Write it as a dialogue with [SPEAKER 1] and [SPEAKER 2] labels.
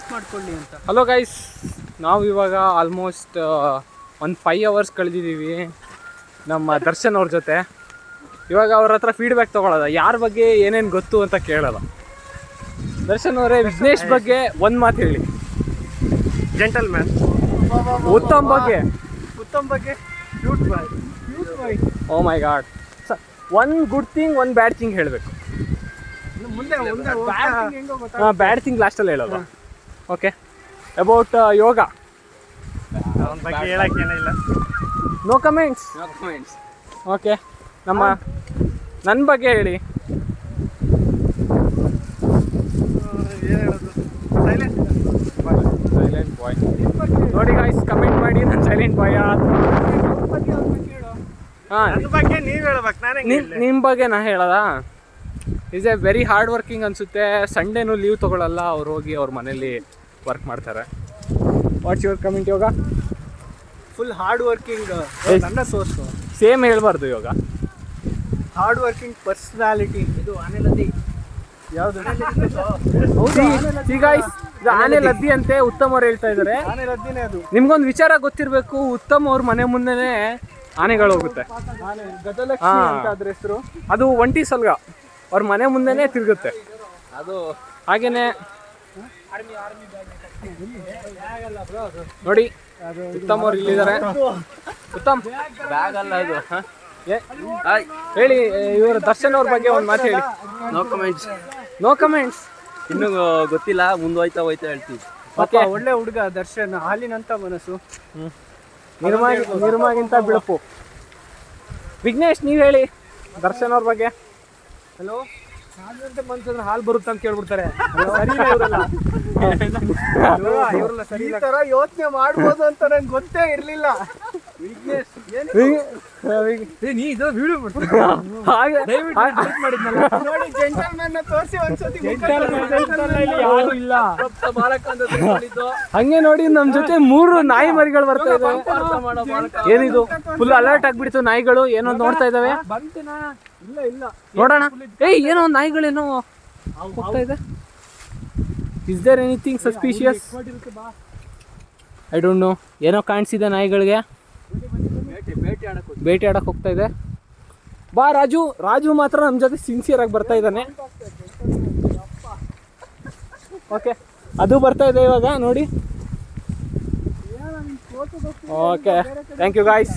[SPEAKER 1] Pass ಮಾಡ್ಕೊಳ್ಳಿ ಅಂತ.
[SPEAKER 2] Hello guys, ನಾವು ಇವಾಗ ಆಲ್ಮೋಸ್ಟ್ ಒಂದು 5 hours ಕಳೆದಿದ್ದೀವಿ ನಮ್ಮ ದರ್ಶನ್ ಅವ್ರ ಜೊತೆ. ಇವಾಗ ಅವ್ರ ಹತ್ರ ಫೀಡ್ಬ್ಯಾಕ್ ತೊಗೊಳ್ಳೋದ, ಯಾರ ಬಗ್ಗೆ ಏನೇನು ಗೊತ್ತು ಅಂತ ಕೇಳೋಲ್ಲ. ದರ್ಶನ್ ಅವರೇ, ವಿಘ್ನೇಶ್ ಬಗ್ಗೆ ಒಂದು ಮಾತು ಹೇಳಿ.
[SPEAKER 1] ಜೆಂಟಲ್ಮ್ಯಾನ್.
[SPEAKER 2] ಉತ್ತಮ್ ಬಗ್ಗೆ
[SPEAKER 1] cute boy.
[SPEAKER 2] Oh my God. One good thing, one bad thing ಹೇಳಬೇಕು.
[SPEAKER 1] ಮುಂದೆ
[SPEAKER 2] ಬ್ಯಾಡ್ ಥಿಂಗ್ ಲಾಸ್ಟಲ್ಲಿ ಹೇಳೋದು. ಓಕೆ, ಅಬೌಟ್ ಯೋಗ
[SPEAKER 1] ಅವನ ಬಗ್ಗೆ ಹೇಳಕ್ಕೇನಿಲ್ಲ.
[SPEAKER 2] No comments. ಓಕೆ, ನನ್ನ ಬಗ್ಗೆ ಹೇಳಿ. ಸೈಲೆಂಟ್ ಬಾಯ್. ನೋಡಿ ಗಾಯ್ಸ್, ಕಮೆಂಟ್ ಮಾಡಿ ನಾನು ಸೈಲೆಂಟ್ ಬಾಯ್. ಹಾಂ,
[SPEAKER 1] ನನ್ನ ಬಗ್ಗೆ ನೀವು ಹೇಳ್ಬೇಕು, ನಾನೇ
[SPEAKER 2] ನಿಮ್ಮ ಬಗ್ಗೆ ನಾ ಹೇಳೋದಾ? Is a very hard working ಅನಿಸುತ್ತೆ. ಸಂಡೇನೂ ಲೀವ್ ತೊಗೊಳಲ್ಲ, ಅವ್ರು ಹೋಗಿ ಅವ್ರ ಮನೇಲಿ ವರ್ಕ್ ಮಾಡ್ತಾರೆ. What's your comment yoga?
[SPEAKER 1] Full hard working. ನನ್ನ ಸೋರ್ಸು
[SPEAKER 2] ಸೇಮ್ ಹೇಳ್ಬಾರ್ದು ಯೋಗ.
[SPEAKER 1] Hard working personality. ಇದು ಆನೆಲದ್ದಿ. ಯಾವುದು?
[SPEAKER 2] ಗಾಯ್ಸ್, ಇದು ಆನೆ ಲದ್ದಿ ಅಂತೆ ಉತ್ತಮ್ ಅವ್ರು ಹೇಳ್ತಾ ಇದ್ದಾರೆ.
[SPEAKER 1] ಆನೆಲದ್ದಿನೇ ಅದು.
[SPEAKER 2] ನಿಮ್ಗೊಂದು ವಿಚಾರ ಗೊತ್ತಿರಬೇಕು, ಉತ್ತಮ್ ಅವ್ರ ಮನೆ ಮುಂದೆನೇ ಆನೆಗಳು ಹೋಗುತ್ತೆ.
[SPEAKER 1] ಗಜಲಕ್ಷ್ಮಿ ಅಂತ ಅದ್ರ ಹೆಸರು.
[SPEAKER 2] ಅದು ಒಂಟಿ ಸಲ್ಗ ಅವ್ರ ಮನೆ ಮುಂದೆನೇ ತಿರುಗುತ್ತೆ. ಅದು ಹಾಗೇನೆ ನೋಡಿ, ಉತ್ತಮ್ ಅವ್ರು ಇಲ್ಲಿದ್ದಾರೆ. ಉತ್ತಮ್ ಬ್ಯಾಗ್ ಅಲ್ಲ ಅದು. ಹೇಳಿ, ಇವರು ದರ್ಶನ್ ಅವ್ರ ಬಗ್ಗೆ ಒಂದು ಮಾತು ಹೇಳಿ. No comments.
[SPEAKER 3] ಇನ್ನೂ ಗೊತ್ತಿಲ್ಲ, ಮುಂದೆ ಹೋಯ್ತಾ ಹೇಳ್ತೀವಿ.
[SPEAKER 1] ಓಕೆ, ಒಳ್ಳೆ ಹುಡುಗ ದರ್ಶನ್, ಹಾಲಿನಂತ ಮನಸ್ಸು.
[SPEAKER 2] ನಿರ್ಮಾಗಿಂತ ಬಿಳಪು. ವಿಘ್ನೇಶ್, ನೀವು ಹೇಳಿ ದರ್ಶನ್ ಅವ್ರ ಬಗ್ಗೆ.
[SPEAKER 1] ಹಲೋ, ಹಾಲಿನಂತ ಮನ್ಸಂದ್ರೆ ಹಾಲು ಬರುತ್ತೆ ಅಂತ ಕೇಳ್ಬಿಡ್ತಾರೆ. ಸರಿ, ಈ ತರ ಯೋಚನೆ ಮಾಡ್ಬೋದು ಅಂತ ನಂಗೆ ಗೊತ್ತೇ ಇರ್ಲಿಲ್ಲ. ವಿಘ್ನೇಶ್ ನೀ ಇದು ವಿಡಿಯೋ ನೋಡಿ, ಜೆಂಟಲ್ಮ್ಯಾನ್ ತೋರಿಸಿ ಒಂದ್ಸತಿ.
[SPEAKER 2] ಯಾರು ಇಲ್ಲ. ಹಂಗೆ ನೋಡಿ, ನಮ್ ಜೊತೆ 3 ನಾಯಿ ಮರಿಗಳು ಬರ್ತಾ ಇದಾವೆ. ಏನಿದು ಫುಲ್ ಅಲರ್ಟ್ ಆಗ್ಬಿಡ್ತು ನಾಯಿಗಳು, ಏನೋ ನೋಡ್ತಾ ಇದಾವೆ.
[SPEAKER 1] ಇಲ್ಲ
[SPEAKER 2] ನೋಡೋಣ. ಏನೋ ನಾಯಿಗಳೇನೋ ಹೋಗ್ತಾ ಇದೆ. Is there anything suspicious? I don't know. ಏನೋ ಕಾಣಿಸಿದೆ ನಾಯಿಗಳಿಗೆ. ಬೇಟೆ ಆಡಕ್ಕೆ ಹೋಗ್ತಾ ಇದೆ. ಬಾ ರಾಜು ಮಾತ್ರ ನಮ್ಮ ಜೊತೆ ಸಿನ್ಸಿಯರ್ ಆಗಿ ಬರ್ತಾ ಇದ್ದಾನೆ. ಓಕೆ, ಅದು ಬರ್ತಾ ಇದೆ ಇವಾಗ ನೋಡಿ. Okay, thank you guys.